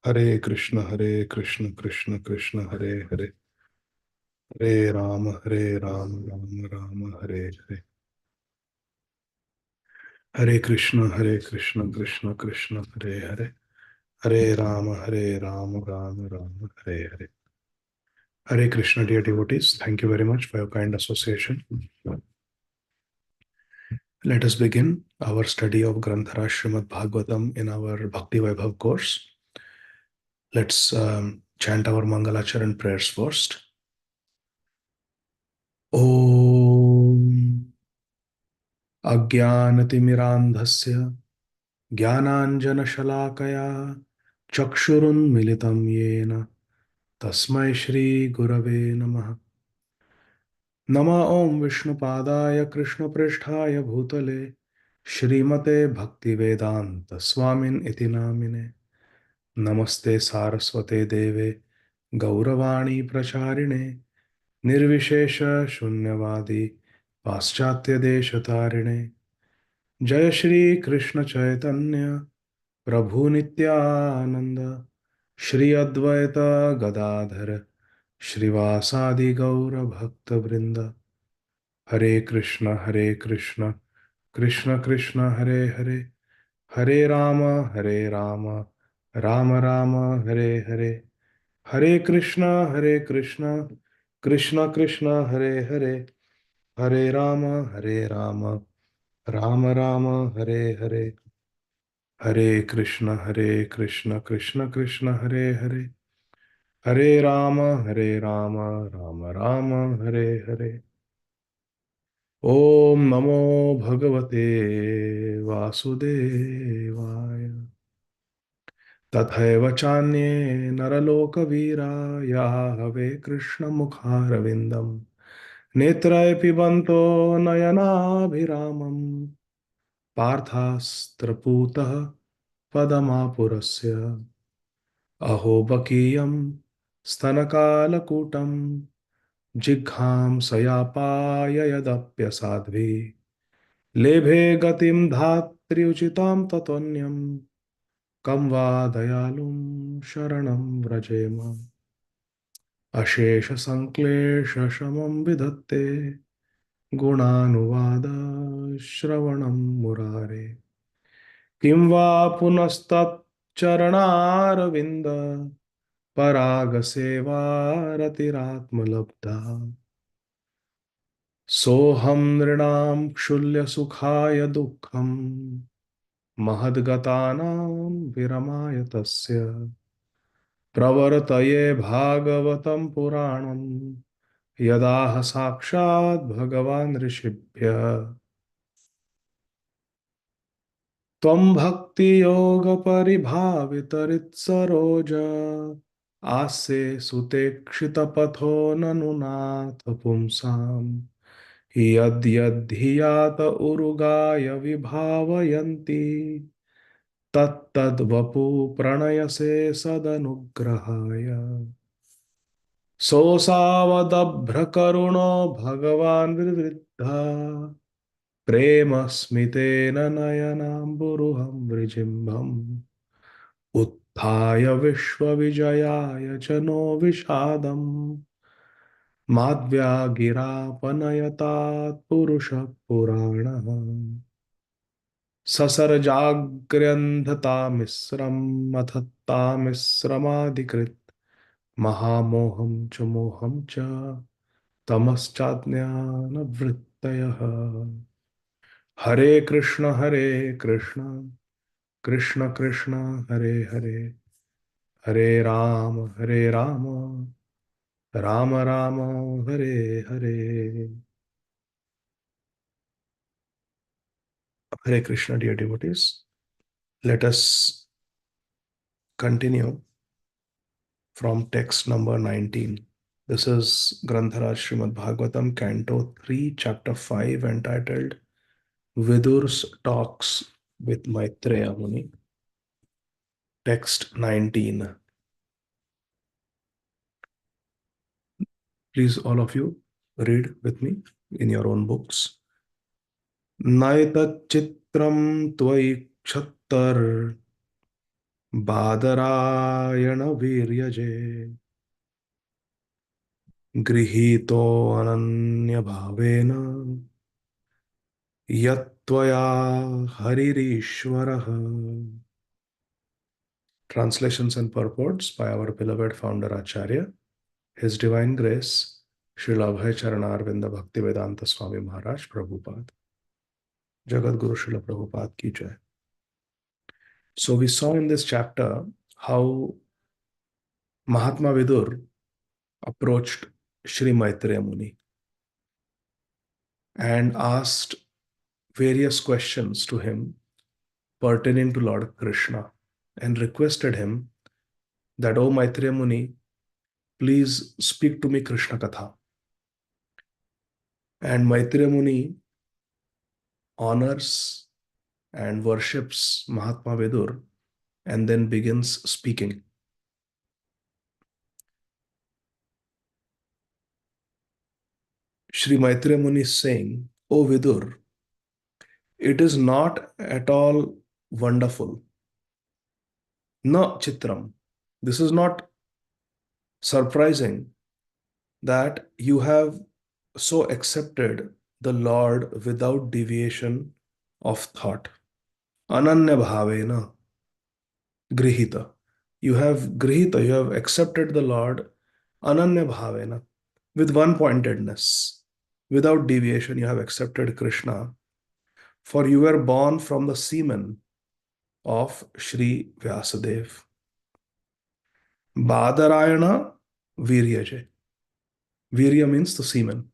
Hare Krishna Krishna Krishna Hare Hare, Hare Ram Ram Ram Hare Hare. Hare Krishna Krishna Krishna Hare Hare, Hare Ram Ram Ram Hare Hare. Hare Krishna, dear devotees. Thank you very much for your kind association. Let us begin our study of Granthara Srimad Bhagavatam in our Bhakti Vaibhava course. Let's chant our Mangalacharan prayers first. Om Ajnanatimirandhasya Jnananjanashalakaya Chakshurunmilitam Yena Tasmai Shri Gurave Namaha। नमः ओं विष्णुपादाय कृष्णप्रेष्ठाय भूतले श्रीमते भक्तिवेदांत स्वामिन् इति नामिने। नमस्ते सारस्वते देवे गौरवाणी प्रचारिणे निर्विशेष शून्यवादी पाश्चात्य देशतारिणे। जय श्री कृष्ण चैतन्य प्रभु नित्यानंद श्री अद्वैत गदाधर श्रीवासादि गौर भक्त वृंद। हरे कृष्ण कृष्ण कृष्ण हरे हरे, हरे राम राम राम हरे हरे। हरे कृष्ण कृष्ण कृष्ण हरे हरे, हरे राम राम राम हरे हरे। हरे कृष्ण कृष्ण कृष्ण हरे हरे, हरे राम राम राम हरे हरे। ओम नमो भगवते वासुदेवाय। तथैव चान्ये नरलोकवीरा याहवे कृष्णमुखारविन्दम् नेत्रैः पिबन्तो नयनाभिरामम् पार्थास्त्रपूतः पदमापुरस्य। अहो बकीयं स्तनकालकूटं जिघ्रांसयापाय यदप्यसाध्वी लेभे गतिं धात्र्युचितां ततोऽन्यं कं वा दयालुं शरणं व्रजेम। अशेषसङ्क्लेशशमं विधत्ते गुणानुवाद श्रवणं मुरारे। किं वा पुनस्तच्चरणारविन्द परागसेवारतिरात्मलब्धा। सोऽहं नृणां क्षुल्यसुखाय दुःखम् महद्गतानां विरमाय तस्य। प्रवर्तये भागवतं पुराणं यदाह साक्षात् भगवान् ऋषिभ्यः। त्वं भक्तियोगपरिभावितरित्सरोज आस्ये सुतेक्षितपथो ननु नाथ पुंसाम्। यद्यद्धियात उरुगाय विभावयन्ति तत्तद्वपु प्रणयसे सदनुग्रहाय। सोऽसावदभ्रकरुणो भगवान् विवृद्धा प्रेम स्मितेन नयनाम्बुरुहं वृजिम्भम्। उत्थाय विश्वविजयाय च नो विषादम् माद्व्यागिरापनयतात् पुरुषः पुराणः। ससर्जाग्र्यन्धतामिस्रं मथत्तामिस्रमादिकृत् महामोहं च मोहं च तमश्चाज्ञानवृत्तयः। हरे कृष्ण कृष्ण कृष्ण कृष्ण हरे हरे, हरे Ram Ram Ram Hare Hare. Hare Krishna, dear devotees. Let us continue from text number 19. This is Grantharaj Srimad Bhagavatam, Canto 3, Chapter 5, entitled Vidur's Talks with Maitreya Muni. Text 19. Please, all of you, read with me in your own books. Naitachitram tvai kshattar Badarayana वीर्यजे गृहीतो अनन्य भावेन यत्त्वया हरिरीश्वरः. Translations and purports by our beloved founder Acharya, His Divine Grace, Srila Abhay Charanarvinda Bhakti Vedanta Swami Maharaj Prabhupada. Jagat Guru Srila Prabhupada ki jai. So we saw in this chapter how Mahatma Vidur approached Sri Maitreya Muni and asked various questions to him pertaining to Lord Krishna and requested him that, O Maitreya Muni, please speak to me Krishna Katha. And Maitreya Muni honors and worships Mahatma Vidur and then begins speaking. Sri Maitreya Muni is saying, O Vidur, it is not at all wonderful. Na chitram. This is not surprising that you have so accepted the Lord without deviation of thought. Ananya bhavena grihita. You have accepted the Lord ananya bhavena, with one pointedness. Without deviation, you have accepted Krishna, for you were born from the semen of Sri Vyasadeva. Badarayana Viryaje. Virya means the semen.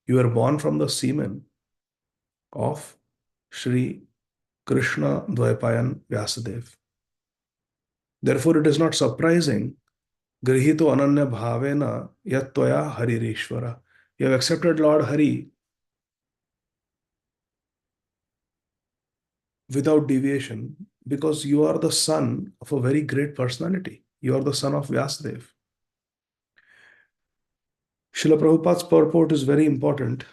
You were born from the semen of Sri Krishna Dvaipayan Vyasadeva. Therefore, it is not surprising, Grihito Ananya Bhavena Yattvaya Haririshvara. You have accepted Lord Hari without deviation because you are the son of a very great personality. You are the son of Vyasadeva. Srila Prabhupada's purport is very important,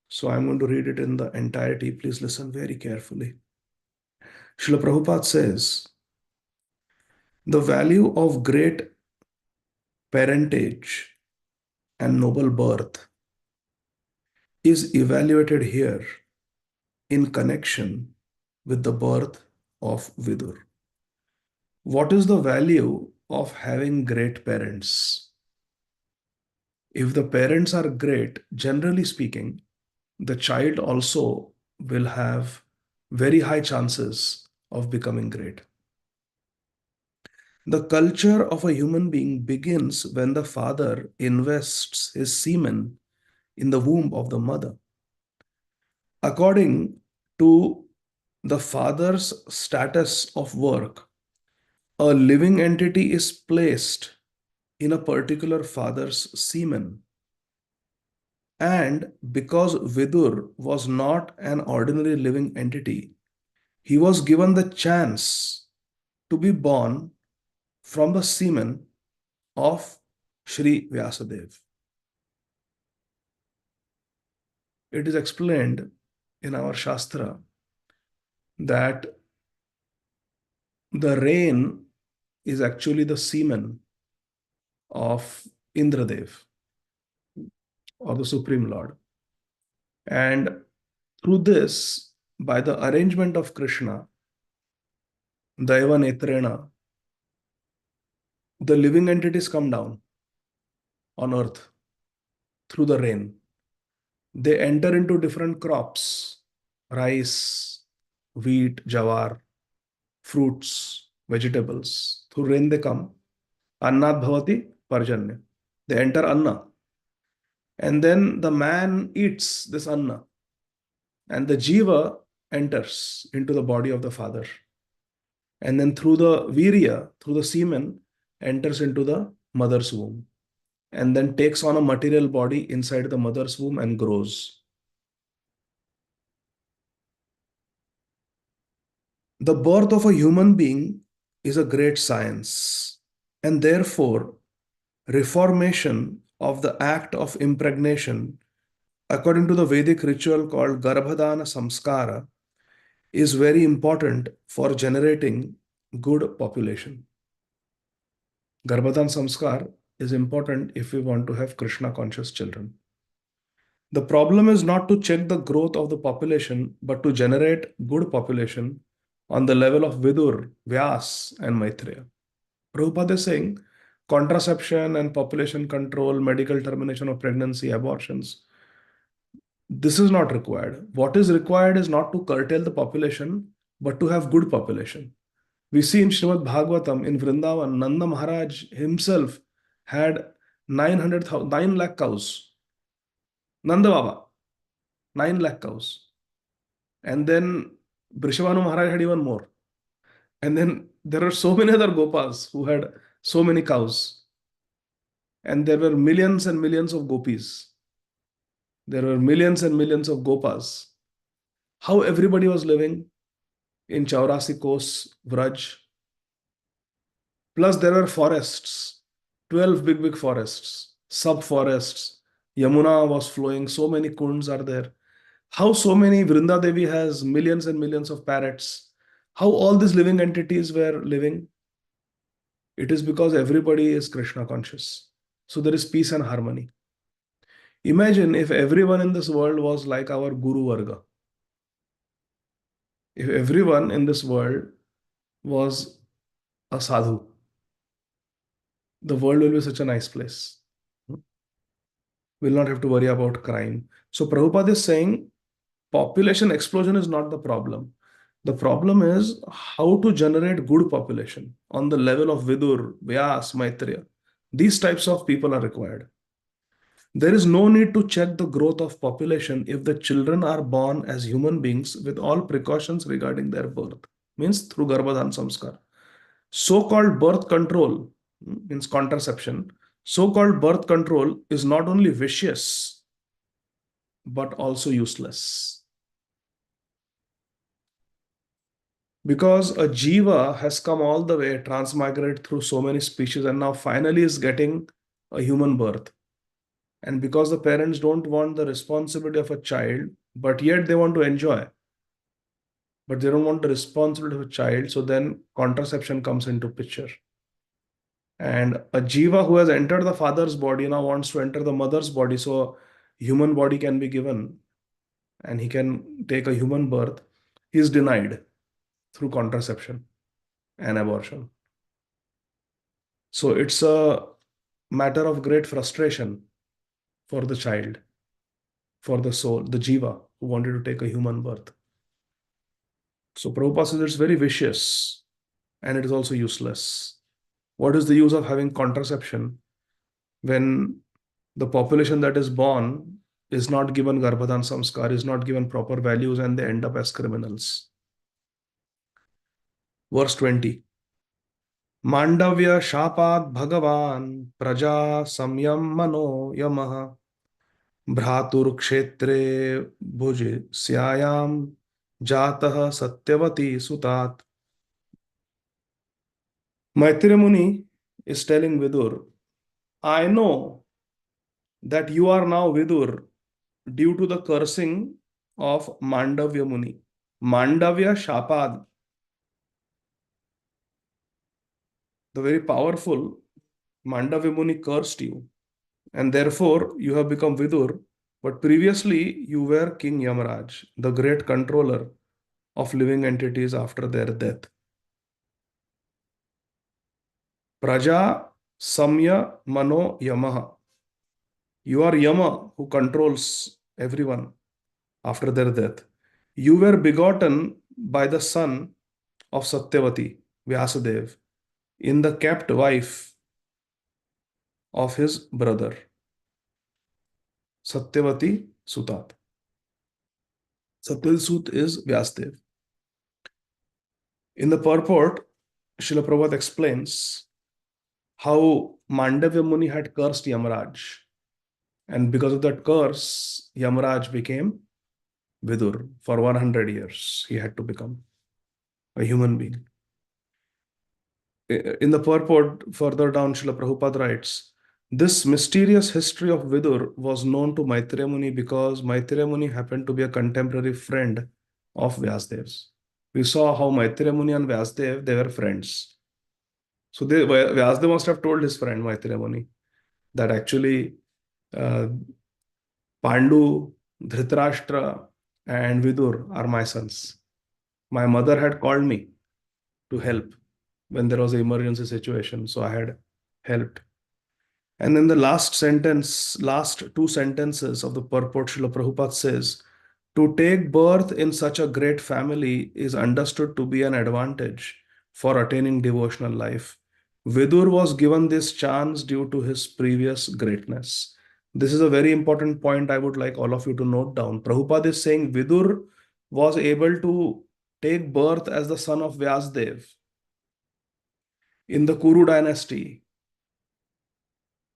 so I'm going to read it in the entirety. Please listen very carefully. Srila Prabhupada says, the value of great parentage and noble birth is evaluated here in connection with the birth of Vidur. What is the value of having great parents? If the parents are great, generally speaking, the child also will have very high chances of becoming great. The culture of a human being begins when the father invests his semen in the womb of the mother. According to the father's status of work, a living entity is placed in a particular father's semen. And because Vidur was not an ordinary living entity, he was given the chance to be born from the semen of Sri Vyasadeva. It is explained in our Shastra that the rain is actually the semen of Indradev or the Supreme Lord. And through this, by the arrangement of Krishna, Daiva Netrena, the living entities come down on earth through the rain. They enter into different crops, rice, wheat, jawar, fruits, vegetables. Through rain they come. Annat bhavati parjanya. They enter anna. And then the man eats this anna. And the jiva enters into the body of the father. And then through the virya, through the semen, enters into the mother's womb. And then takes on a material body inside the mother's womb and grows. The birth of a human being is a great science, and therefore, reformation of the act of impregnation, according to the Vedic ritual called Garbhadana Samskara, is very important for generating good population. Garbhadan Samskar is important if we want to have Krishna conscious children. The problem is not to check the growth of the population, but to generate good population on the level of Vidur, Vyas, and Maitreya. Prabhupada is saying contraception and population control, medical termination of pregnancy, abortions, this is not required. What is required is not to curtail the population, but to have good population. We see in Srimad Bhagavatam in Vrindavan, Nanda Maharaj himself had 9 lakh cows. Nanda Baba, 9 lakh cows. And then Brishabhanu Maharaj had even more. And then there are so many other Gopas who had so many cows. And there were millions and millions of gopis. There were millions and millions of Gopas. How everybody was living in Chaurasi Kos, Vraj. Plus, there were forests, 12 big, big forests, sub forests. Yamuna was flowing, so many kunds are there. How so many Vrinda Devi has millions and millions of parrots? How all these living entities were living? It is because everybody is Krishna conscious. So there is peace and harmony. Imagine if everyone in this world was like our Guru Varga. If everyone in this world was a sadhu, the world will be such a nice place. We'll not have to worry about crime. So Prabhupada is saying population explosion is not the problem. The problem is how to generate good population on the level of Vidur, Vyas, Maitreya. These types of people are required. There is no need to check the growth of population if the children are born as human beings with all precautions regarding their birth, means through Garbhadan Samskar. So-called birth control, means contraception, so-called birth control is not only vicious, but also useless. Because a jiva has come all the way, transmigrated through so many species, and now finally is getting a human birth. And because the parents don't want the responsibility of a child, but yet they want to enjoy, but they don't want the responsibility of a child, so then contraception comes into picture. And a jiva who has entered the father's body now wants to enter the mother's body, so human body can be given and he can take a human birth. He is denied through contraception and abortion. So it's a matter of great frustration for the child, for the soul, the jiva who wanted to take a human birth. So Prabhupada says it's very vicious and it is also useless. What is the use of having contraception when the population that is born is not given Garbhadan Samskar, is not given proper values, and they end up as criminals? Verse 20. Mandavya Shapat Bhagavan Praja Samyam Mano Yamaha Bhratur Kshetre Bhuji Syayam Jatah Satyavati Sutat. Maitreya Muni is telling Vidur, I know that you are now Vidur due to the cursing of Mandavya Muni. Mandavya Shapad, the very powerful Mandavya Muni cursed you, and therefore you have become Vidur. But previously you were King Yamaraj, the great controller of living entities after their death. Praja Samya Mano Yamaha. You are Yama who controls everyone after their death. You were begotten by the son of Satyavati, Vyasadev, in the kept wife of his brother, Satyavati Sutat. Satyavati Sut is Vyasadev. In the purport, Srila Prabhupada explains how Mandavya Muni had cursed Yamaraj. And because of that curse, Yamaraj became Vidur. For 100 years, he had to become a human being. In the purport, further down, Srila Prabhupada writes, this mysterious history of Vidur was known to Maitreya Muni because Maitreya Muni happened to be a contemporary friend of Vyasadev's. We saw how Maitreya Muni and Vyasdev, they were friends. So Vyasdev must have told his friend Maitreya Muni that actually uh, Pandu, Dhritarashtra, and Vidur are my sons. My mother had called me to help when there was an emergency situation, so I had helped. And then the last two sentences of the purport, Srila Prabhupada says, to take birth in such a great family is understood to be an advantage for attaining devotional life. Vidur was given this chance due to his previous greatness. This is a very important point I would like all of you to note down. Prabhupada is saying Vidur was able to take birth as the son of Vyasdev in the Kuru dynasty,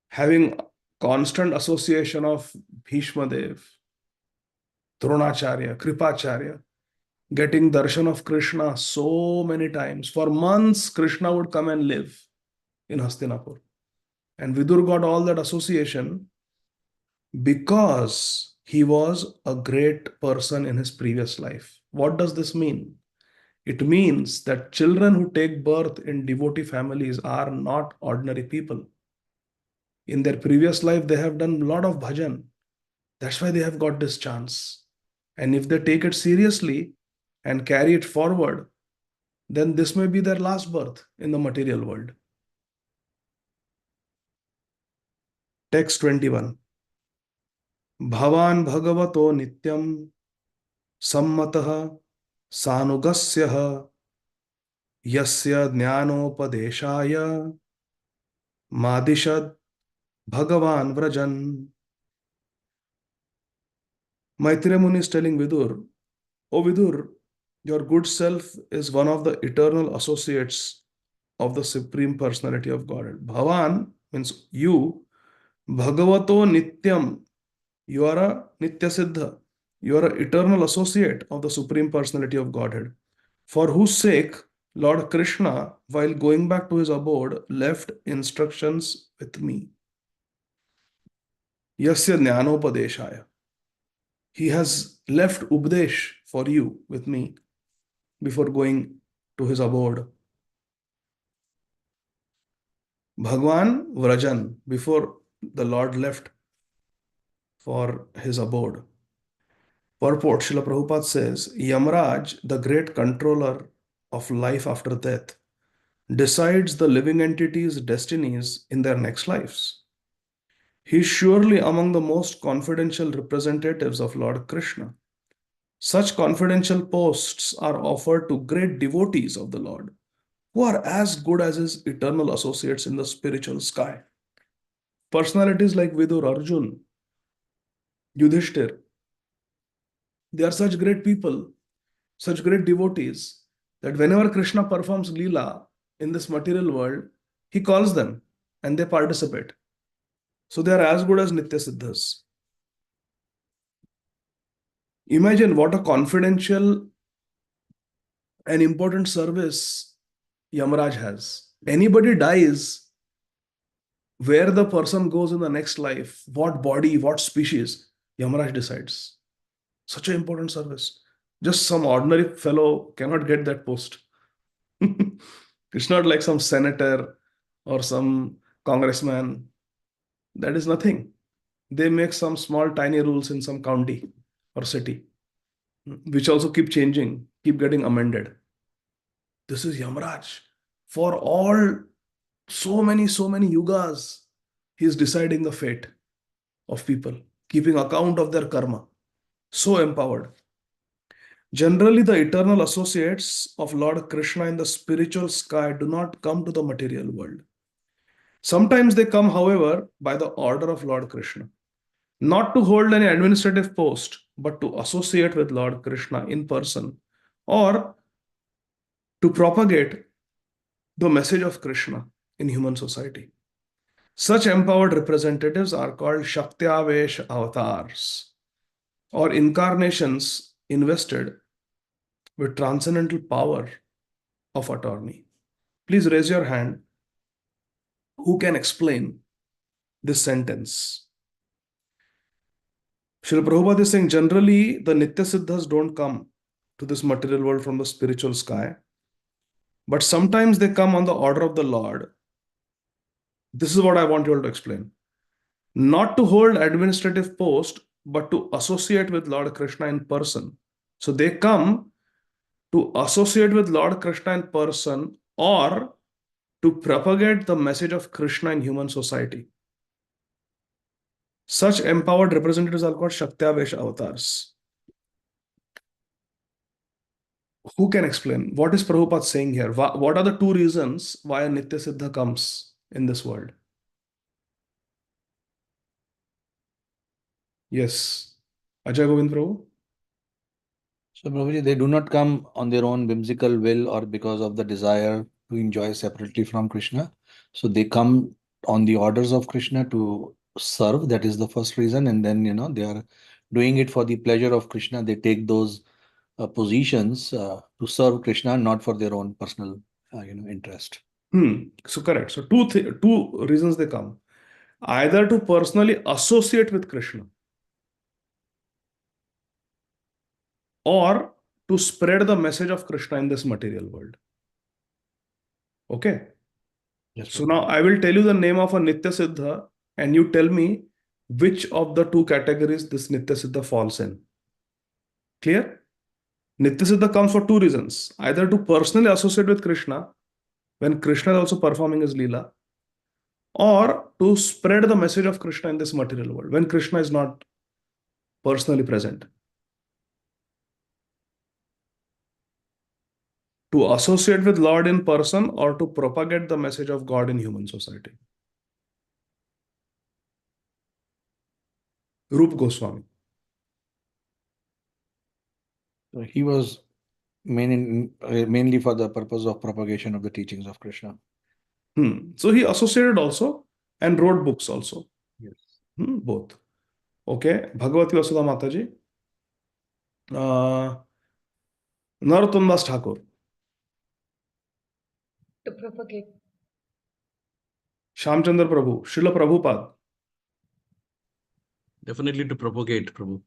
having constant association of Bhishma Dev, Dronacharya, Kripacharya, getting darshan of Krishna so many times. For months, Krishna would come and live in Hastinapur. And Vidur got all that association because he was a great person in his previous life. What does this mean? It means that children who take birth in devotee families are not ordinary people. In their previous life, they have done a lot of bhajan. That's why they have got this chance. And if they take it seriously and carry it forward, then this may be their last birth in the material world. Text 21. Bhavan bhagavato nityam sammatah sanugasya yasya jnanopadeshaya madishad bhagavan vrajan. Maitreya Muni is telling Vidur, O Vidur, your good self is one of the eternal associates of the Supreme Personality of Godhead. Bhavan means you, Bhagavato Nityam, you are a Nitya Siddha, you are an eternal associate of the Supreme Personality of Godhead, for whose sake Lord Krishna, while going back to his abode, left instructions with me. Yasya Jnanopadeshaya. He has left Updesh for you with me before going to his abode. Bhagwan Vrajan, before the Lord left for his abode. Purport, Srila Prabhupada says, Yamraj, the great controller of life after death, decides the living entities' destinies in their next lives. He is surely among the most confidential representatives of Lord Krishna. Such confidential posts are offered to great devotees of the Lord, who are as good as his eternal associates in the spiritual sky. Personalities like Vidur, Arjun, Yudhishthir, they are such great people, such great devotees, that whenever Krishna performs Leela in this material world, he calls them and they participate. So they are as good as Nitya Siddhas. Imagine what a confidential and important service Yamaraj has. Anybody dies, where the person goes in the next life, what body, what species, Yamaraj decides. Such an important service. Just some ordinary fellow cannot get that post. It's not like some senator or some congressman. That is nothing. They make some small, tiny rules in some county or city, which also keep changing, keep getting amended. This is Yamaraj. For all so many yugas, he is deciding the fate of people, keeping account of their karma. So empowered. Generally, the eternal associates of Lord Krishna in the spiritual sky do not come to the material world. Sometimes they come, however, by the order of Lord Krishna, not to hold any administrative post, but to associate with Lord Krishna in person or to propagate the message of Krishna in human society. Such empowered representatives are called Shaktyavesh avatars, or incarnations invested with transcendental power of attorney. Please raise your hand. Who can explain this sentence? Srila Prabhupada is saying generally the Nitya Siddhas don't come to this material world from the spiritual sky. But sometimes they come on the order of the Lord. This is what I want you all to explain. Not to hold administrative post, but to associate with Lord Krishna in person. So they come to associate with Lord Krishna in person or to propagate the message of Krishna in human society. Such empowered representatives are called Shaktyavesha avatars. Who can explain? What is Prabhupada saying here? What are the two reasons why a Nitya Siddha comes in this world? Yes. Ajay Govind Prabhu? So, Prabhuji, they do not come on their own whimsical will or because of the desire to enjoy separately from Krishna. So they come on the orders of Krishna to serve. That is the first reason. And then, they are doing it for the pleasure of Krishna. They take those positions to serve Krishna, not for their own personal, interest. So correct. So two reasons they come. Either to personally associate with Krishna or to spread the message of Krishna in this material world. Okay. Yes, So now I will tell you the name of a Nitya Siddha and you tell me which of the two categories this Nitya Siddha falls in. Clear? Nitya Siddha comes for two reasons. Either to personally associate with Krishna when Krishna is also performing his Leela, or to spread the message of Krishna in this material world when Krishna is not personally present. To associate with Lord in person or to propagate the message of God in human society. Rup Goswami. So he was mainly for the purpose of propagation of the teachings of Krishna. So he associated also and wrote books also. Yes. Both. Okay. Bhagavati Vasudha Mataji. Narottam Das Thakur. To propagate. Shamchandra Prabhu. Srila Prabhupada. Definitely to propagate, Prabhu.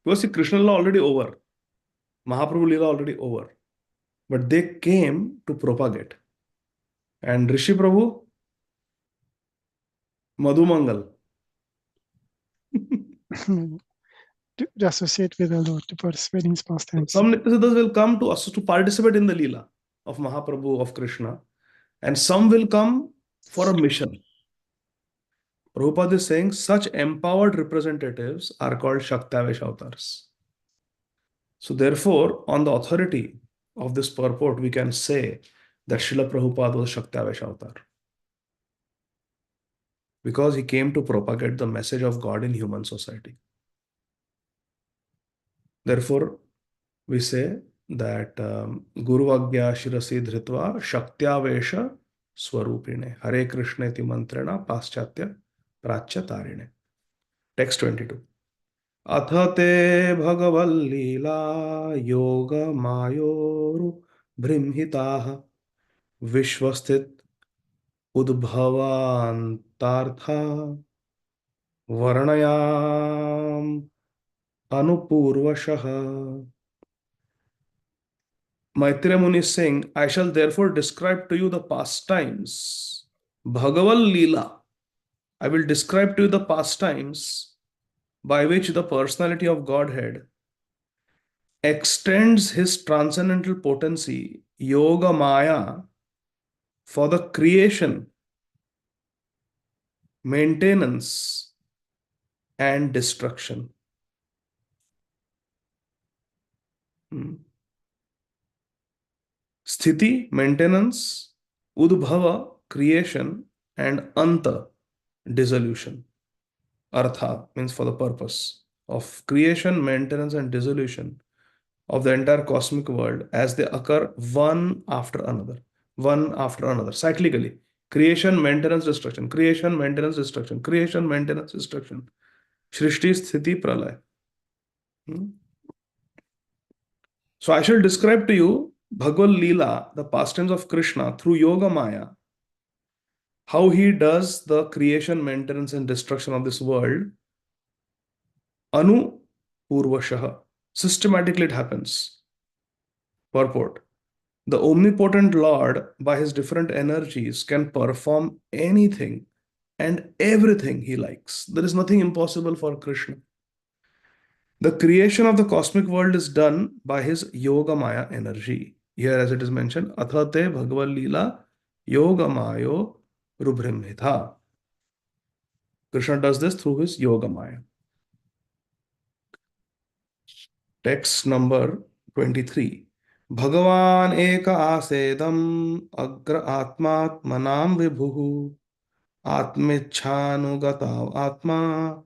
Because see, Krishna Lila already over. Mahaprabhu Lila already over. But they came to propagate. And Rishi Prabhu, Madhu Mangal. To associate with the Lord, to participate in his pastimes. Some Nityasiddhas will come to participate in the Leela of Mahaprabhu, of Krishna. And some will come for a mission. Prabhupada is saying such empowered representatives are called Shaktavesh avatars. So therefore, on the authority of this purport, we can say that Srila Prabhupada was Shaktavesh avatar. Because he came to propagate the message of God in human society. Therefore, we say that Guru Agya Shirasi Dhritva Shaktyavesha Swarupine Hare Krishna iti mantrena Paschatya Prachya Tarine. Text 22. Athate Bhagavallila Yoga Mayoru Brimhitaha Vishwasthit Udbhavantartha Varnayam Anupurvashaha. Maitreya Muni is saying, I shall therefore describe to you the pastimes. Bhagaval Leela. I will describe to you the pastimes by which the personality of Godhead extends his transcendental potency, Yoga Maya, for the creation, maintenance, and destruction. Sthiti, maintenance, Udbhava, creation, and Anta, dissolution. Artha means for the purpose of creation, maintenance, and dissolution of the entire cosmic world as they occur one after another, cyclically. Creation, maintenance, destruction, creation, maintenance, destruction, creation, maintenance, destruction. Shrishti, Sthiti, Pralaya. So I shall describe to you Bhagavad Leela, the pastimes of Krishna through Yoga Maya, how he does the creation, maintenance, and destruction of this world, Anu Purvashaha, Systematically it happens. Purport. The omnipotent Lord, by his different energies, can perform anything and everything he likes. There is nothing impossible for Krishna. The creation of the cosmic world is done by his Yogamaya energy. Here, as it is mentioned, Athate Bhagavad Leela Yogamayo Rubhrimhitha. Krishna does this through his Yogamaya. Text number 23. Bhagavan eka asedam agra atmatmanam vibhuhu atmichhanugata atma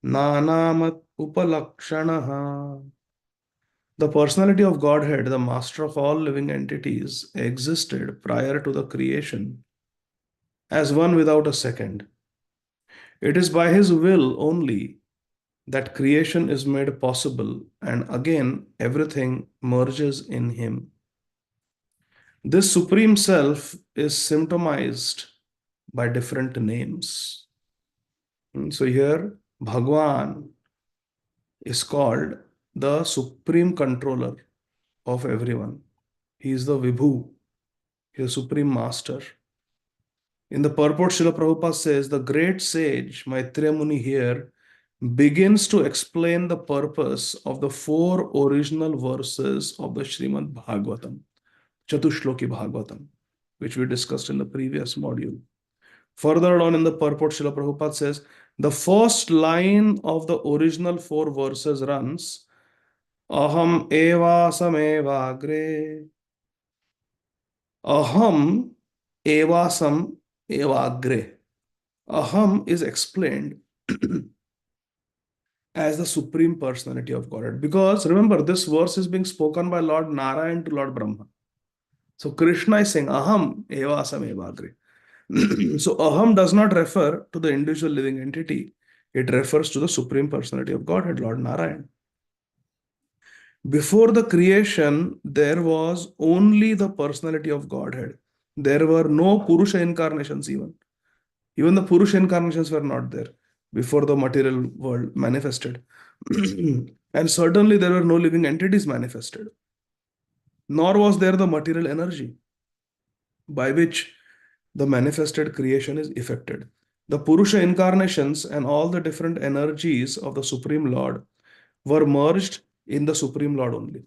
nanamat upalakshanaha. The personality of Godhead, the master of all living entities, existed prior to the creation as one without a second. It is by his will only that creation is made possible, and again everything merges in him. This Supreme Self is symptomized by different names. So here, Bhagwan is called the Supreme Controller of everyone. He is the Vibhu, he is Supreme Master. In the purport, Srila Prabhupada says, the great sage Maitreya Muni here begins to explain the purpose of the 4 original verses of the Srimad Bhagavatam, Chatushloki Bhagavatam, which we discussed in the previous module. Further on in the purport, Srila Prabhupada says, the first line of the original 4 verses runs, Aham evasam evagre. Aham evasam evagre. Aham is explained as the Supreme Personality of Godhead. Because remember, this verse is being spoken by Lord Narayan to Lord Brahma. So Krishna is saying, Aham evasam evagre. So Aham does not refer to the individual living entity. It refers to the Supreme Personality of Godhead, Lord Narayan. Before the creation, there was only the personality of Godhead. There were no Purusha incarnations even. Even the Purusha incarnations were not there before the material world manifested. And certainly there were no living entities manifested. Nor was there the material energy by which the manifested creation is effected. The Purusha incarnations and all the different energies of the Supreme Lord were merged in the Supreme Lord only.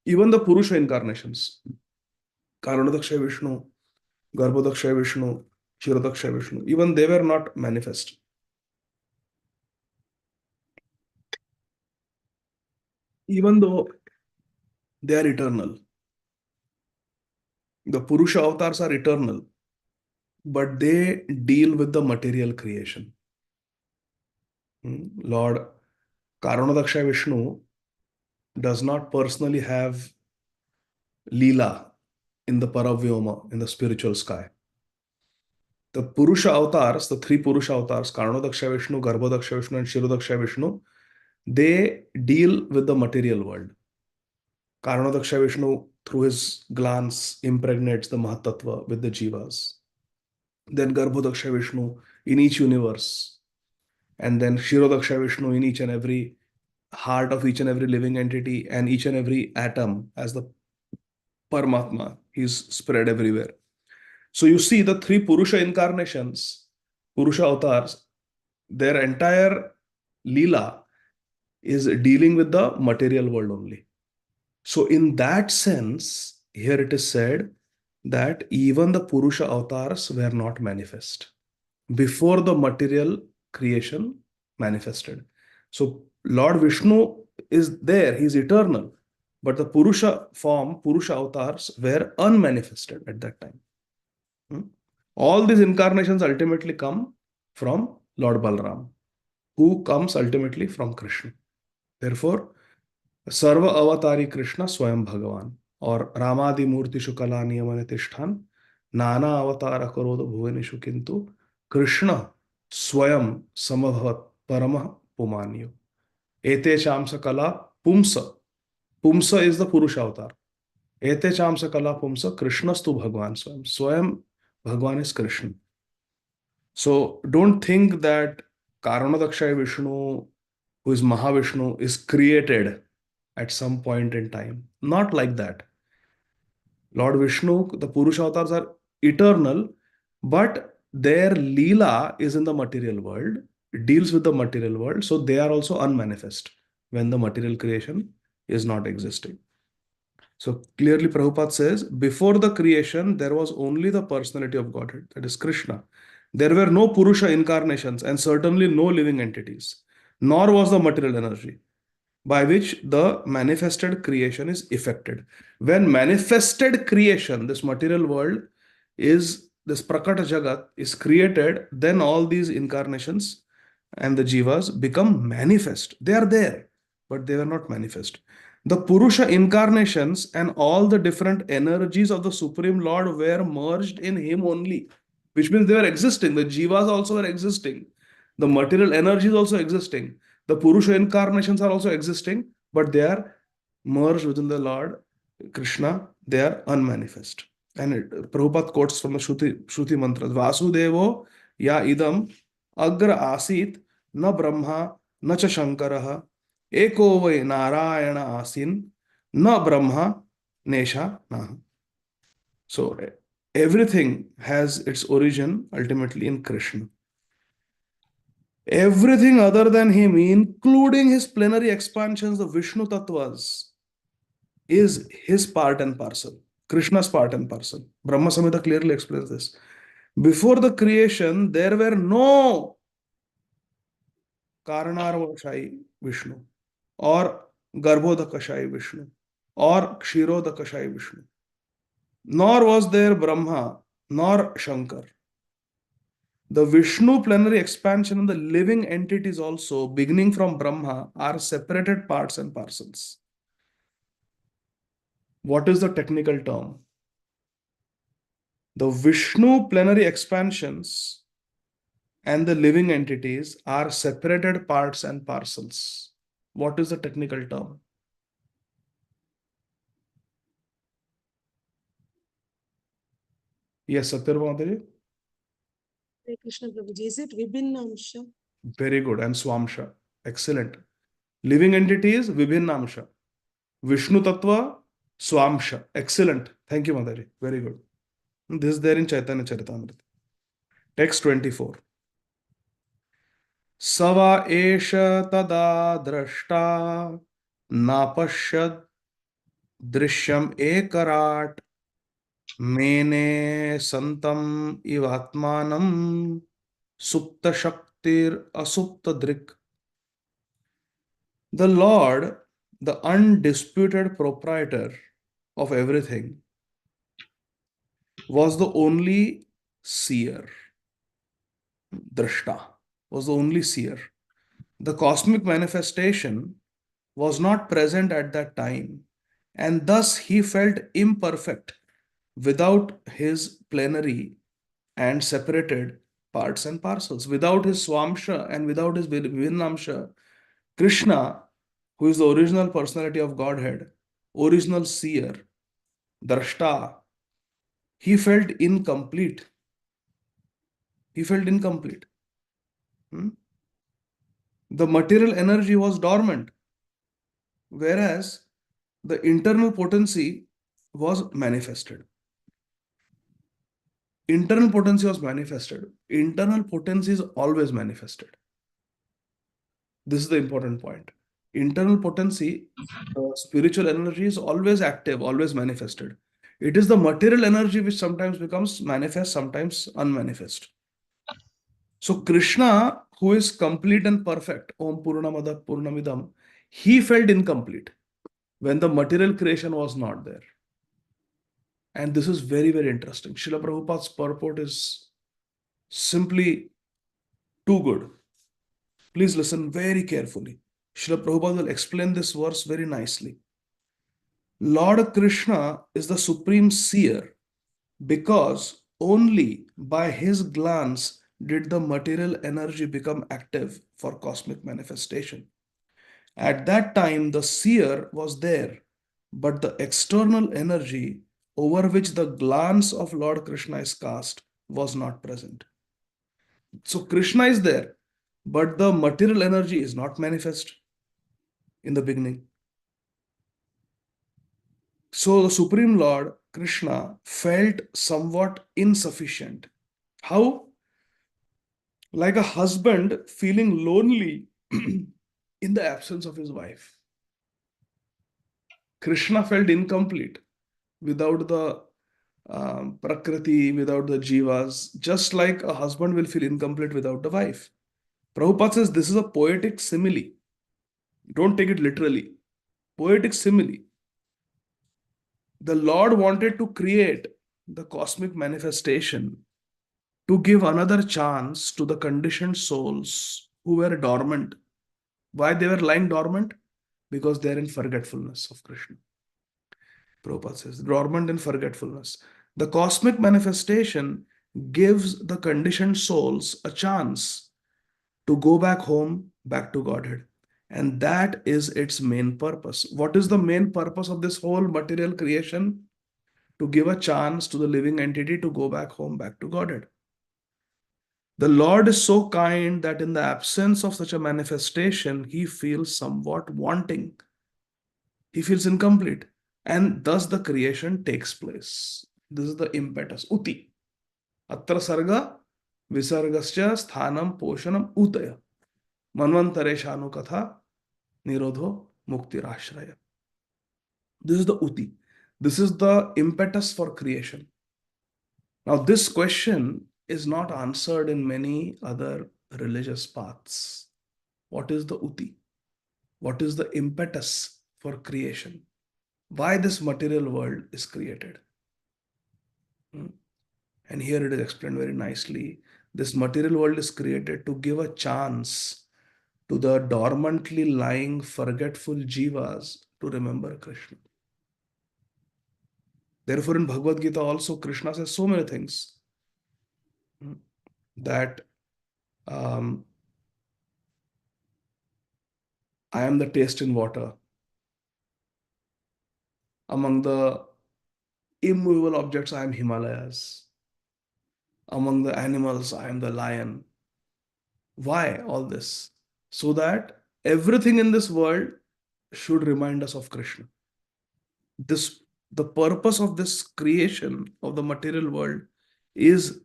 Even the Purusha incarnations, Karanadaksha Vishnu, Garbhodaksha Vishnu, Kshirodaksha Vishnu, even they were not manifest. Even though they are eternal. The Purusha avatars are eternal, but they deal with the material creation. Lord Karanadaksha Vishnu does not personally have Leela in the Paravyoma, in the spiritual sky. The Purusha avatars, the 3 Purusha avatars, Karanadaksha Vishnu, Garbhodaksha Vishnu, and Kshirodaksha Vishnu, they deal with the material world. Karanadaksha Vishnu, through his glance, impregnates the Mahatattva with the Jivas. Then Garbhodaksha Vishnu in each universe. And then Kshirodaksha Vishnu in each and every heart of each and every living entity and each and every atom as the Paramatma. He's spread everywhere. So you see the 3 Purusha incarnations, Purusha avatars, their entire Leela is dealing with the material world only. So in that sense, here it is said that even the Purusha avatars were not manifest before the material creation manifested. So Lord Vishnu is there, he is eternal, but the Purusha form, Purusha avatars were unmanifested at that time. All these incarnations ultimately come from Lord Balaram, who comes ultimately from Krishna. Therefore, Sarva Avatari Krishna Swayam Bhagavan or Ramadi Murti Shukala Niyamane Tishthan Nana Avatara Karoda Bhuvanishu Kintu Krishna Swayam Samabhavat Paramah Pumanyo. Ete Chamsa Kala Pumsa. Pumsa is the Purusha avatar. Ete Chamsa Kala Pumsa Krishnastu Bhagwan Swayam. Swayam Bhagwan is Krishna. So don't think that Karanadaksha Vishnu who is Mahavishnu, is created at some point in time. Not like that. Lord Vishnu, the Purusha avatars are eternal, but their Leela is in the material world, deals with the material world, so they are also unmanifest when the material creation is not existing. So clearly Prabhupada says, before the creation, there was only the personality of Godhead, that is Krishna. There were no Purusha incarnations and certainly no living entities, nor was the material energy by which the manifested creation is effected. When manifested creation, this material world is, this Prakata Jagat is created, then all these incarnations and the jivas become manifest. They are there, but they were not manifest. The Purusha incarnations and all the different energies of the Supreme Lord were merged in Him only, which means they were existing. The jivas also were existing. The material energy is also existing. The Purusha incarnations are also existing, but they are merged within the Lord Krishna. They are unmanifest. And Prabhupada quotes from the Shruti mantras, Vasudevo ya idam agra asit na brahma na cha shankaraha eko vai narayana asin na brahma nesha naha. So everything has its origin ultimately in Krishna. Everything other than him, including his plenary expansions, the Vishnu Tattvas, is his part and parcel, Krishna's part and parcel. Brahma Samhita clearly explains this. Before the creation, there were no Karanarvashai Vishnu, or Garbhodakashai Vishnu, or Kshirodakashai Vishnu. Nor was there Brahma, nor Shankar. The Vishnu plenary expansion and the living entities also, beginning from Brahma, are separated parts and parcels. What is the technical term? The Vishnu plenary expansions and the living entities are separated parts and parcels. What is the technical term? Yes, Satyarva Mataji? Hare Krishna Prabhuji, is it Vibhinnamsha? Very good. And Swamsha. Excellent. Living entities, Vibhinnamsha. Vishnu Tattva, Swamsha. Excellent. Thank you, Mataji. Very good. This is there in Chaitanya Charitamrita. Text 24. Sava esha tada drashta napashyad drishyam ekarat mene santam ivatmanam supta shaktir asupta drik. The Lord, the undisputed proprietor of everything, was the only seer. Drashta was the only seer. The cosmic manifestation was not present at that time, and thus he felt imperfect without his plenary and separated parts and parcels. Without his Swamsha and without his Vibhinnamsha, Krishna, who is the original personality of Godhead, original seer, Drashta, he felt incomplete. He felt incomplete. The material energy was dormant, whereas the internal potency was manifested. Internal potency was manifested. Internal potency is always manifested. This is the important point. Internal potency, spiritual energy is always active, always manifested. It is the material energy which sometimes becomes manifest, sometimes unmanifest. So Krishna, who is complete and perfect, Om Purnamada Purnamidam, he felt incomplete when the material creation was not there. And this is very, very interesting. Srila Prabhupada's purport is simply too good. Please listen very carefully. Srila Prabhupada will explain this verse very nicely. Lord Krishna is the supreme seer because only by his glance did the material energy become active for cosmic manifestation. At that time, the seer was there, but the external energy over which the glance of Lord Krishna is cast was not present. So Krishna is there, but the material energy is not manifest in the beginning. So the Supreme Lord Krishna felt somewhat insufficient. How? Like a husband feeling lonely in the absence of his wife. Krishna felt incomplete without the Prakriti, without the Jivas, just like a husband will feel incomplete without the wife. Prabhupada says this is a poetic simile. Don't take it literally. Poetic simile. The Lord wanted to create the cosmic manifestation to give another chance to the conditioned souls who were dormant. Why they were lying dormant? Because they are in forgetfulness of Krishna. Prabhupada says, dormant in forgetfulness. The cosmic manifestation gives the conditioned souls a chance to go back home, back to Godhead. And that is its main purpose. What is the main purpose of this whole material creation? To give a chance to the living entity to go back home, back to Godhead. The Lord is so kind that in the absence of such a manifestation, he feels somewhat wanting. He feels incomplete. And thus the creation takes place. This is the impetus. Uti. Atra sarga visargasya sthanam poshanam utaya. Manvantare shanu katha nirodho muktirashraya. This is the uti. This is the impetus for creation. Now, this question is not answered in many other religious paths. What is the uti? What is the impetus for creation? Why this material world is created? And here it is explained very nicely. This material world is created to give a chance to the dormantly lying, forgetful jivas to remember Krishna. Therefore, in Bhagavad Gita also, Krishna says so many things that I am the taste in water. Among the immovable objects, I am Himalayas. Among the animals, I am the lion. Why all this? So that everything in this world should remind us of Krishna. The purpose of this creation of the material world is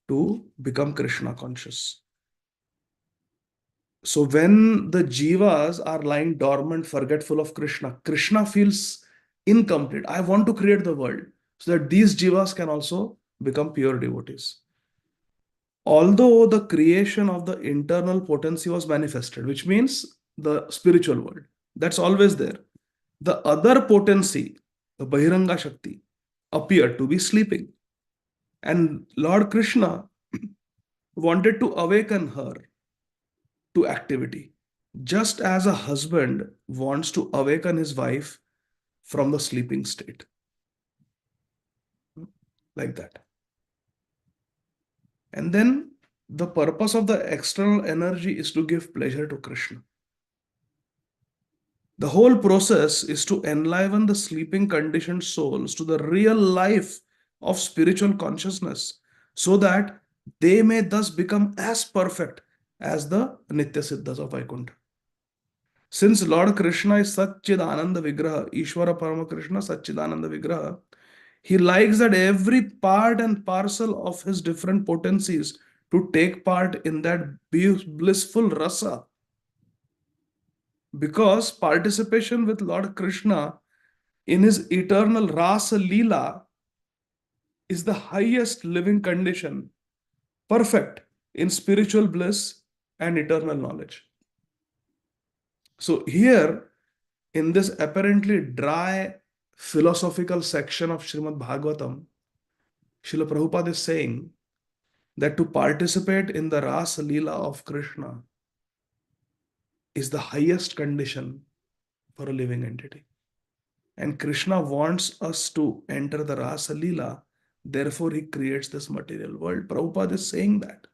to become Krishna conscious. So when the jivas are lying dormant, forgetful of Krishna, Krishna feels incomplete. I want to create the world so that these jivas can also become pure devotees. Although the creation of the internal potency was manifested, which means the spiritual world, that's always there. The other potency, the Bahiranga Shakti, appeared to be sleeping. And Lord Krishna wanted to awaken her to activity, just as a husband wants to awaken his wife from the sleeping state. Like that. And then the purpose of the external energy is to give pleasure to Krishna. The whole process is to enliven the sleeping conditioned souls to the real life of spiritual consciousness so that they may thus become as perfect as the Nitya Siddhas of Vaikuntha. Since Lord Krishna is Satchidananda Vigraha, Ishvara Parama Krishna Satchidananda Vigraha, he likes that every part and parcel of his different potencies to take part in that blissful rasa. Because participation with Lord Krishna in his eternal rasa leela is the highest living condition, perfect in spiritual bliss and eternal knowledge. So here, in this apparently dry philosophical section of Srimad Bhagavatam, Srila Prabhupada is saying that to participate in the Rasa Leela of Krishna is the highest condition for a living entity. And Krishna wants us to enter the Rasa Leela, therefore he creates this material world. Prabhupada is saying that.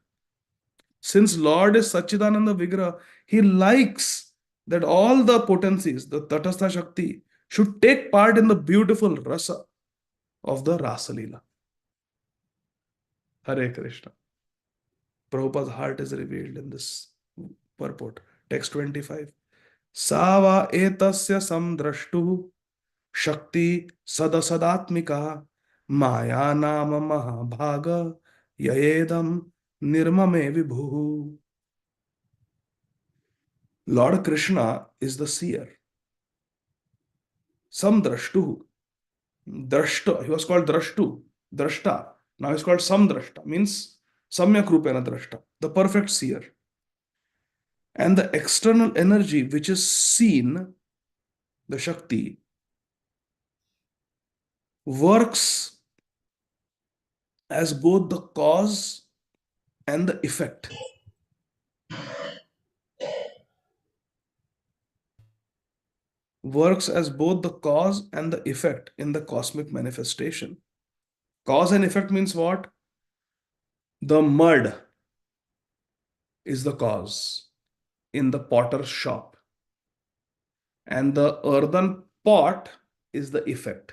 Since Lord is Satchidananda Vigraha, he likes that all the potencies, the Tatastha Shakti, should take part in the beautiful rasa of the Rasa Leela. Hare Krishna. Prabhupada's heart is revealed in this Purport. Text 25. Sava etasya samdrashtu Shakti sadasadatmika Maya nama mahabhaga Yayedam nirmame vibhu. Lord Krishna is the seer. Samdrashtu. Drashta. He was called Drashtu. Drashta. Now he's called Samdrashta. Means Samyak Rupena Drashta. The perfect seer. And the external energy which is seen, the Shakti, works as both the cause and the effect. Works as both the cause and the effect in the cosmic manifestation. Cause and effect means what? The mud is the cause in the potter's shop, and the earthen pot is the effect.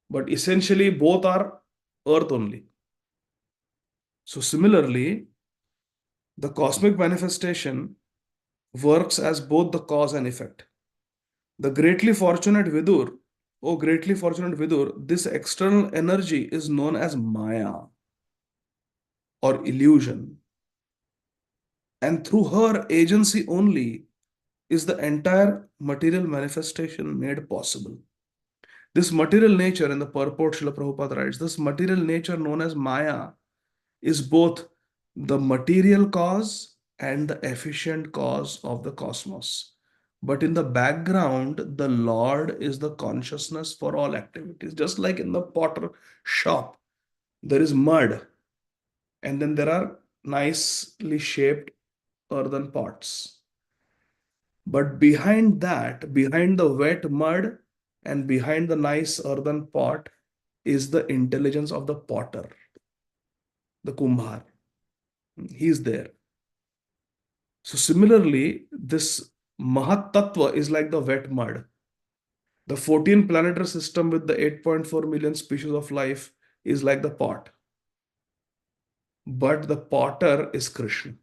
But essentially, both are earth only. So, similarly, the cosmic manifestation works as both the cause and effect. The greatly fortunate Vidur, oh greatly fortunate Vidur, this external energy is known as Maya or illusion. And through her agency only is the entire material manifestation made possible. This material nature, in the purport Srila Prabhupada writes, this material nature known as Maya is both the material cause and the efficient cause of the cosmos. But in the background, the Lord is the consciousness for all activities. Just like in the potter shop, there is mud, and then there are nicely shaped earthen pots. But behind that, behind the wet mud and behind the nice earthen pot, is the intelligence of the potter, the kumbhar. He's there. So similarly, this Mahat Tattva is like the wet mud. The 14 planetary system with the 8.4 million species of life is like the pot. But the potter is Krishna.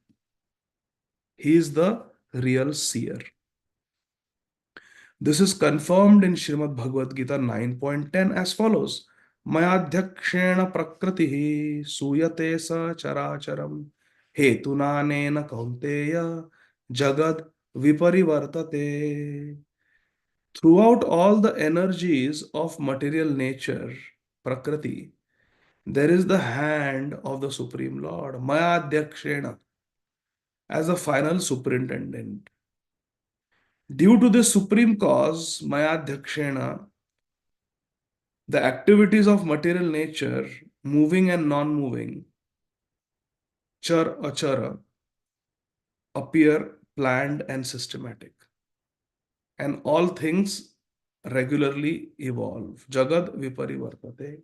He is the real seer. This is confirmed in Srimad Bhagavad Gita 9.10 as follows. Mayadhyakshena prakritihi suyate sa characharam hetunanena kaunteya jagad viparivartate. Throughout all the energies of material nature, Prakriti, there is the hand of the Supreme Lord, Mayadhyakshena, as the final superintendent. Due to this supreme cause, Mayadhyakshena, the activities of material nature, moving and non-moving, char achara, appear planned and systematic. And all things regularly evolve. Jagad viparivartate.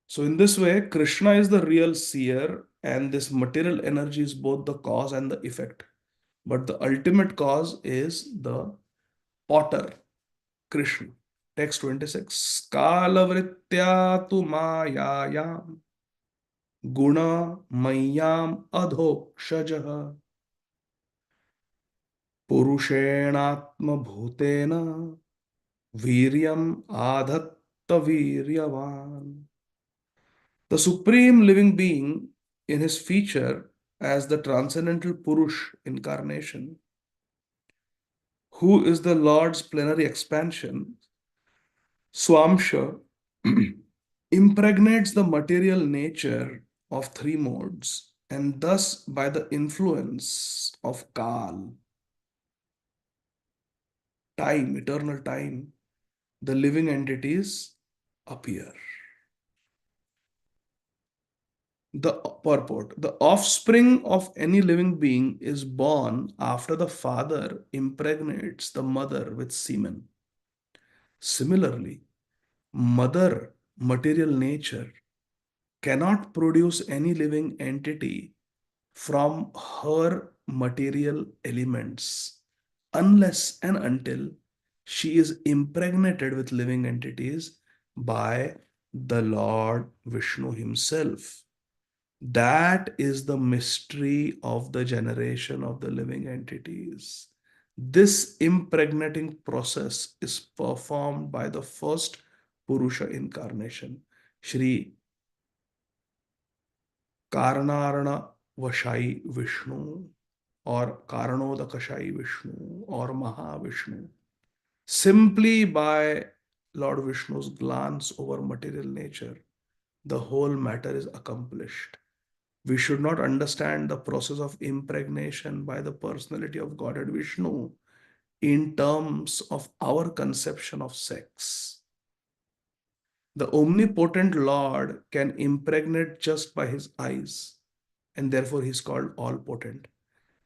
So in this way, Krishna is the real seer, and this material energy is both the cause and the effect. But the ultimate cause is the potter, Krishna. Text 26. Kalavritya tu mayayam guna mayam adhokshajah purushenatma bhutena viryam adhatta viryavan. The Supreme Living Being, in his feature as the transcendental Purush incarnation, who is the Lord's plenary expansion, Swamsha, impregnates the material nature of three modes, and thus by the influence of Kal, time, eternal time, the living entities appear. The purport. The offspring of any living being is born after the father impregnates the mother with semen. Similarly, mother material nature cannot produce any living entity from her material elements unless and until she is impregnated with living entities by the Lord Vishnu himself. That is the mystery of the generation of the living entities. This impregnating process is performed by the first Purusha incarnation, Shri Karanarana Vashai Vishnu, or Karanodakashai Vishnu, or Mahavishnu. Simply by Lord Vishnu's glance over material nature, the whole matter is accomplished. We should not understand the process of impregnation by the personality of Godhead Vishnu in terms of our conception of sex. The omnipotent Lord can impregnate just by his eyes, and therefore he is called all potent.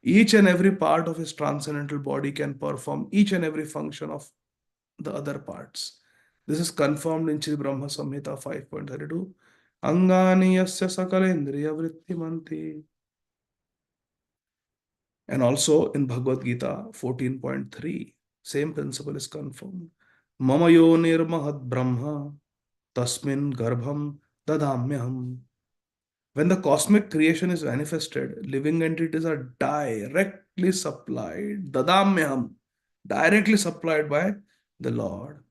Each and every part of his transcendental body can perform each and every function of the other parts. This is confirmed in Sri Brahma Samhita 5.32. Angani yasya sakalendriya vrittimanti. And also in Bhagavad Gita 14.3, same principle is confirmed. Mama yonir mahad brahma tasmin garbham dadamyaham. When the cosmic creation is manifested, living entities are directly supplied, dadamyaham, directly supplied by the Lord.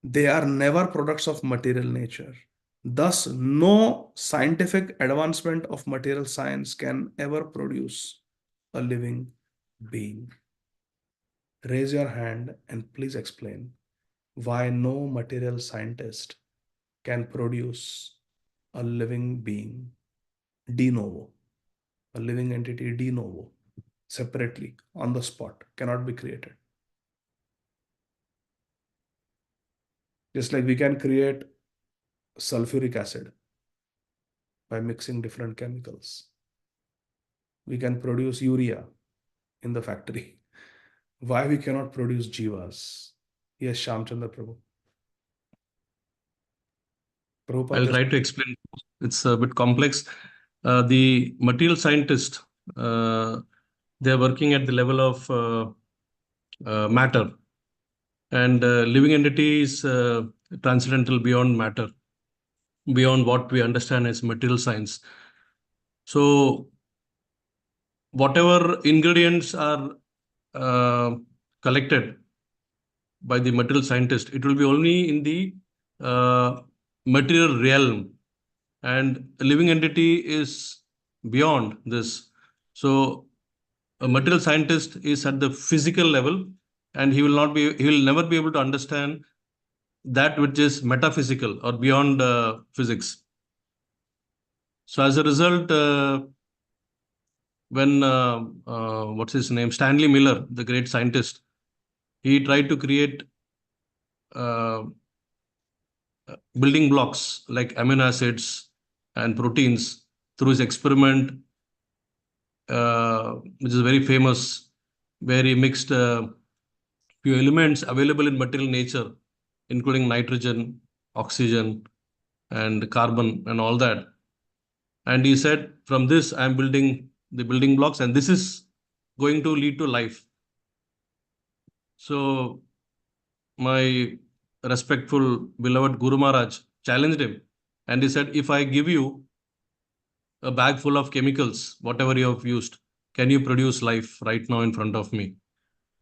They are never products of material nature. Thus, no scientific advancement of material science can ever produce a living being. Raise your hand and please explain why no material scientist can produce a living being de novo, a living entity de novo, separately, on the spot, cannot be created. Just like we can create sulfuric acid by mixing different chemicals. We can produce urea in the factory. Why we cannot produce jivas? Yes, Shamchandra Prabhu. Prabhupada I'll just try to explain. It's a bit complex. The material scientist, they're working at the level of matter, and living entity is transcendental beyond matter, beyond what we understand as material science. So whatever ingredients are collected by the material scientist, it will be only in the material realm, and a living entity is beyond this. So a material scientist is at the physical level, and he will never be able to understand that which is metaphysical or beyond physics. So as a result, when what's his name, Stanley Miller, the great scientist, he tried to create uh, building blocks like amino acids and proteins through his experiment, which is very famous, where he mixed few elements available in material nature, including nitrogen, oxygen, and carbon, and all that. And he said, from this, I'm building the building blocks, and this is going to lead to life. So my respectful, beloved Guru Maharaj challenged him, and he said, if I give you a bag full of chemicals, whatever you have used, can you produce life right now in front of me?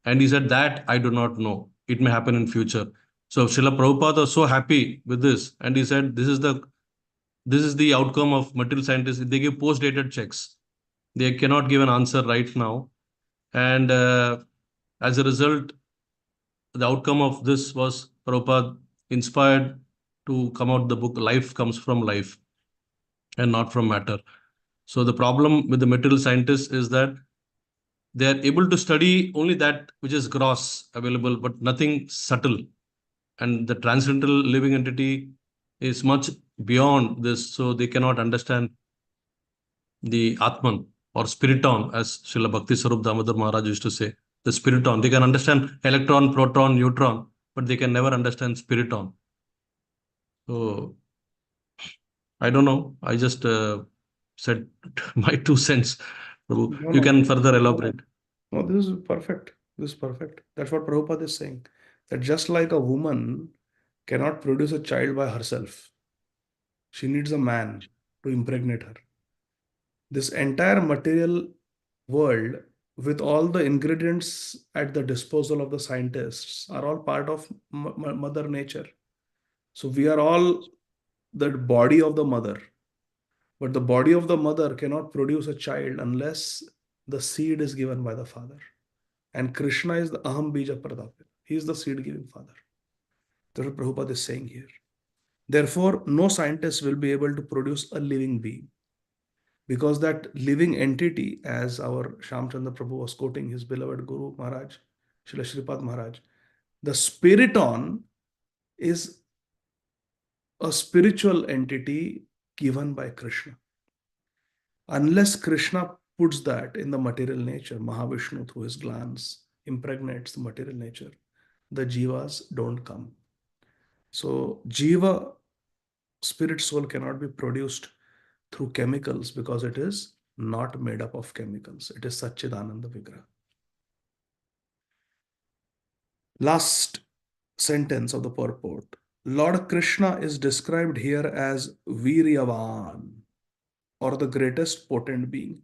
And he said, that I do not know. It may happen in future. So Srila Prabhupada was so happy with this, and he said, this is the outcome of material scientists. They give post-dated checks. They cannot give an answer right now. And as a result, the outcome of this was Prabhupada inspired to come out the book, Life Comes from Life and Not from Matter. So the problem with the material scientists is that they are able to study only that which is gross available, but nothing subtle. And the transcendental living entity is much beyond this, so they cannot understand the Atman or Spiriton, as Srila Bhakti Sarup Damodar Maharaj used to say. The Spiriton. They can understand electron, proton, neutron, but they can never understand Spiriton. So I don't know. I just said my 2 cents. Prabhu. No, You no. can further elaborate. No, this is perfect. This is perfect. That's what Prabhupada is saying. That just like a woman cannot produce a child by herself, she needs a man. to impregnate her. This entire material world, with all the ingredients at the disposal of the scientists, are all part of Mother Nature. So we are all the body of the mother. But the body of the mother cannot produce a child unless the seed is given by the father. And Krishna is the Aham Bija Pradapita. He is the seed giving father. That's what Prabhupada is saying here. Therefore, no scientist will be able to produce a living being. Because that living entity, as our Shamchandra Prabhu was quoting his beloved Guru Maharaj, Srila Shripad Maharaj, the spiriton is a spiritual entity given by Krishna. Unless Krishna puts that in the material nature, Mahavishnu through his glands impregnates the material nature, the jivas don't come. So jiva, spirit soul, cannot be produced through chemicals because it is not made up of chemicals. It is Satchidananda Vigraha. Last sentence of the purport. Lord Krishna is described here as Viryavan, or the greatest potent being.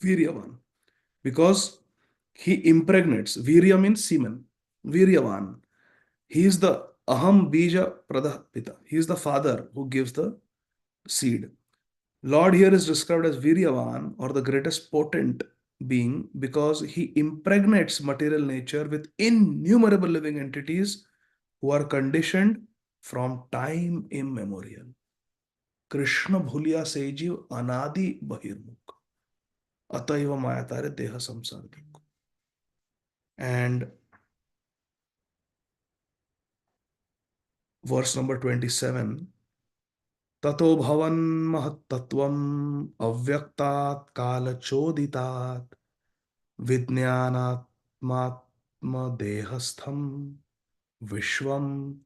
Viryavan. Because he impregnates. Virya means semen. Viryavan. He is the Aham Bija Pradapita. He is the father who gives the seed. Lord here is described as Viryavan, or the greatest potent being, because he impregnates material nature with innumerable living entities who are conditioned from time immemorial. Krishna bhuliya sejiv anadi bahirmukh. Ataiva mayatare deha samsar dukh. And verse number 27. Tato bhavan mahattvam avyaktat kala choditat vijnanatmatma dehastham vishvam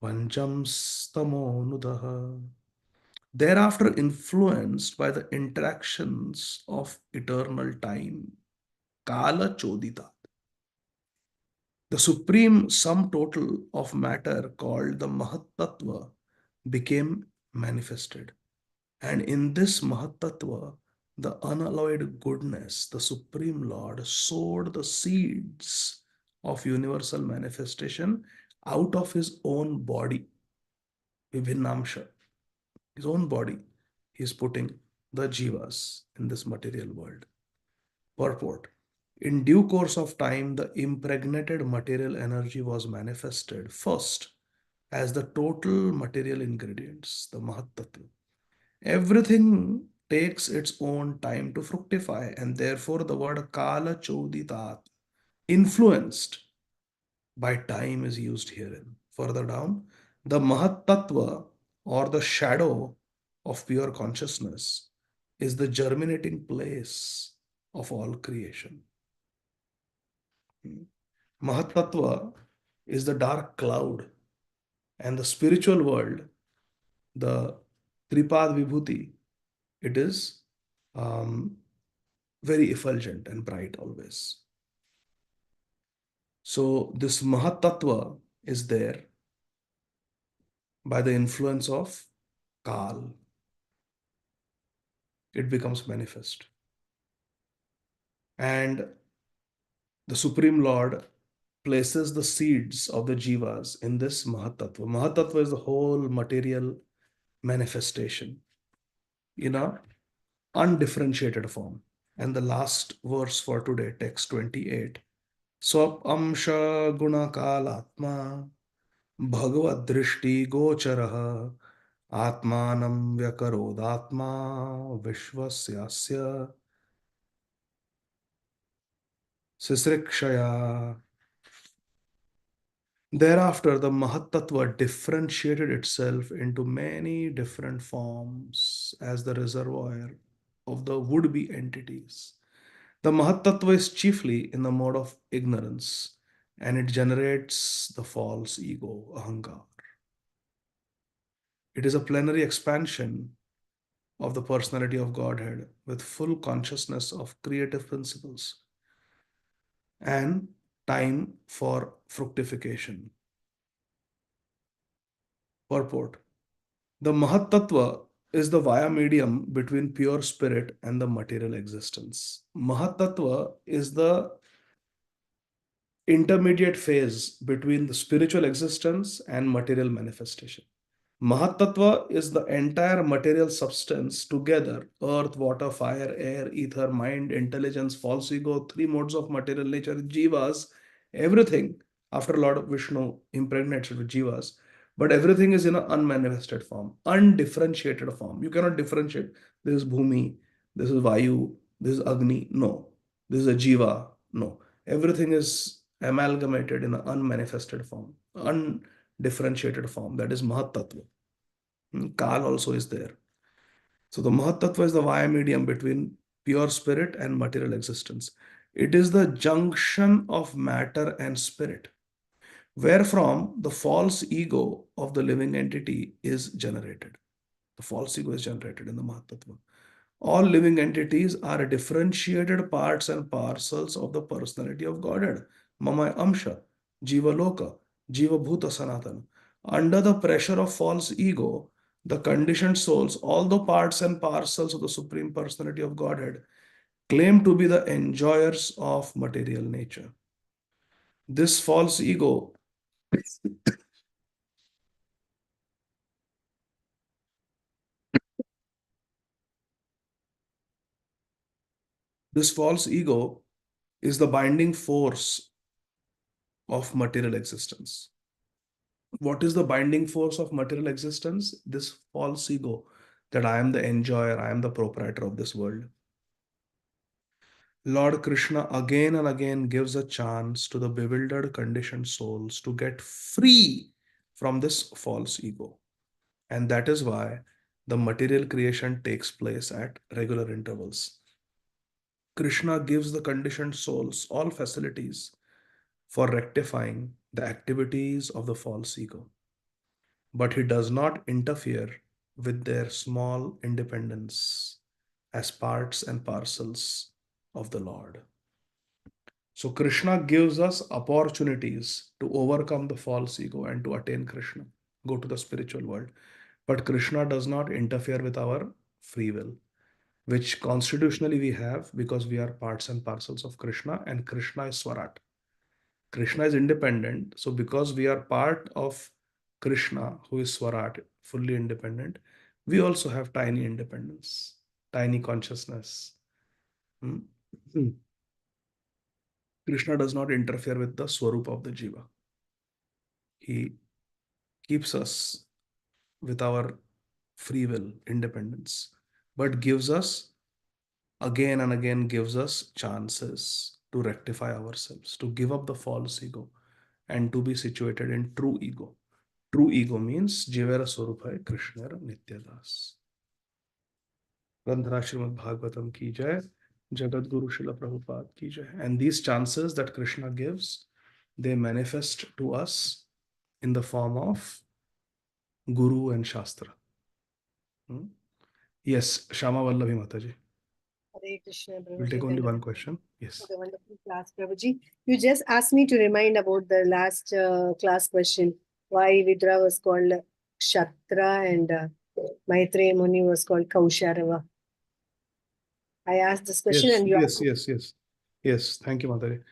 pancham stamonudah. Thereafter influenced by the interactions of eternal time, kala choditat, the supreme sum total of matter called the Mahattattva became manifested. And in this Mahattattva, the unalloyed goodness, the Supreme Lord, sowed the seeds of universal manifestation out of his own body, Vibhinnamsha, his own body. He is putting the jivas in this material world. Purport. In due course of time, the impregnated material energy was manifested first as the total material ingredients, the Mahattattva. Everything takes its own time to fructify, and therefore the word Kala Choditat, influenced by time, is used herein. Further down, the Mahattattva, or the shadow of pure consciousness, is the germinating place of all creation. Mahattattva is the dark cloud, and the spiritual world, the Tripad Vibhuti, it is very effulgent and bright always. So this Mahattattva is there by the influence of Kal. It becomes manifest. And the Supreme Lord places the seeds of the jivas in this Mahatattva. Mahatattva is the whole material manifestation in a undifferentiated form. And the last verse for today, text 28. Swap amsha guna kalatma bhagavad drishti gocharaha atmanam vyakarodatma vishvasyasya sisrikshaya. Thereafter, the Mahattattva differentiated itself into many different forms as the reservoir of the would-be entities. The Mahattattva is chiefly in the mode of ignorance, and it generates the false ego, ahankar. It is a plenary expansion of the personality of Godhead with full consciousness of creative principles and time for fructification. Purport. The Mahattattva is the via medium between pure spirit and the material existence. Mahatattva is the intermediate phase between the spiritual existence and material manifestation. Mahatattva is the entire material substance together: earth, water, fire, air, ether, mind, intelligence, false ego, three modes of material nature, jivas, everything. After Lord Vishnu impregnates it with jivas, but everything is in an unmanifested form, undifferentiated form. You cannot differentiate. This is Bhumi, this is Vayu, this is Agni. No. This is a jiva. No. Everything is amalgamated in an unmanifested form, undifferentiated form. That is Mahatattva. Kal also is there. So the Mahatattva is the via medium between pure spirit and material existence. It is the junction of matter and spirit, wherefrom the false ego of the living entity is generated. The false ego is generated in the Mahatattva. All living entities are differentiated parts and parcels of the personality of Godhead. Mama Amsha, Jiva Loka, Jiva Bhuta Sanatana. Under the pressure of false ego, the conditioned souls, although parts and parcels of the Supreme Personality of Godhead, claim to be the enjoyers of material nature. This false ego is the binding force of material existence. What is the binding force of material existence? This false ego that I am the enjoyer, I am the proprietor of this world. Lord Krishna again and again gives a chance to the bewildered, conditioned souls to get free from this false ego. And that is why the material creation takes place at regular intervals. Krishna gives the conditioned souls all facilities for rectifying the activities of the false ego, but he does not interfere with their small independence as parts and parcels of the Lord. So Krishna gives us opportunities to overcome the false ego and to attain Krishna, go to the spiritual world. But Krishna does not interfere with our free will, which constitutionally we have because we are parts and parcels of Krishna, and Krishna is Swarat. Krishna is independent. So because we are part of Krishna, who is Swarat, fully independent, we also have tiny independence, tiny consciousness. Krishna does not interfere with the Swarup of the Jiva. He keeps us with our free will, independence, but gives us, again and again, gives us chances to rectify ourselves, to give up the false ego and to be situated in true ego. True ego means Jivera Swarupai Krishnara Nityadas. Gandhara Srimad Bhagavatam ki jai, Jagat Guru Srila Prabhupada ki jai. And these chances that Krishna gives, they manifest to us in the form of Guru and Shastra. Yes, Shama Vallavi Mataji. Hare Krishna, We'll take only one question. Yes. For the wonderful class, Prabhuji. You just asked me to remind about the last class question. Why Vidra was called Kshatra and Maitreya Muni was called Kausharava. I asked this question and you asked. Yes. Thank you, Mataji.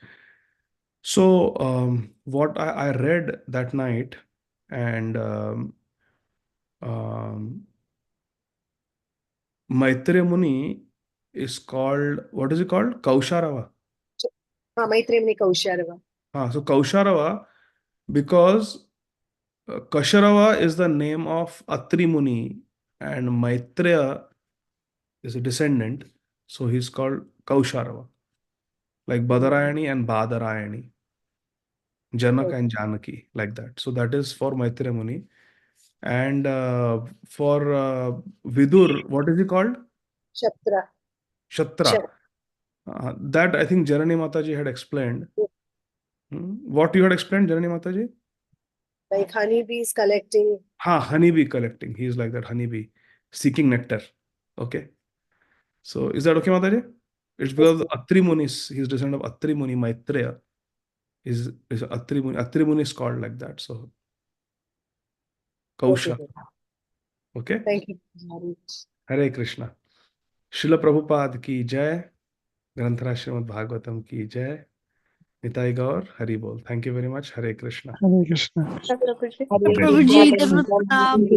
So, what I read that night, and Maitreya Muni is called, what is it called? Kausharava. Maitreya Muni Kausharava. So Kausharava, because Kasharava is the name of Atri Muni and Maitreya is a descendant, so he's called Kausharava, like Badarayani and Badarayani, Janak and Janaki, like that. So that is for Maitreya Muni. And for Vidur, what is he called? Shatra. That I think Janani Mataji had explained. What you had explained, Janani Mataji? Like honeybees collecting. Honeybee collecting. He is like that honeybee, seeking nectar. Okay. So is that okay, Mataji? It's because Atri Muni, he's descendant of Atri Muni, Maitreya. Is Atri Muni. Atri Muni is called like that. So Kausha. Okay? Thank you very much. Hare Krishna. Srila Prabhupada ki jai. Granthara Srimad Bhagavatam ki jai. Nitai Gaur, Hari Bol. Thank you very much. Hare Krishna. Hare Krishna. Hare Prabhuji, Krishna. Dev Pratap.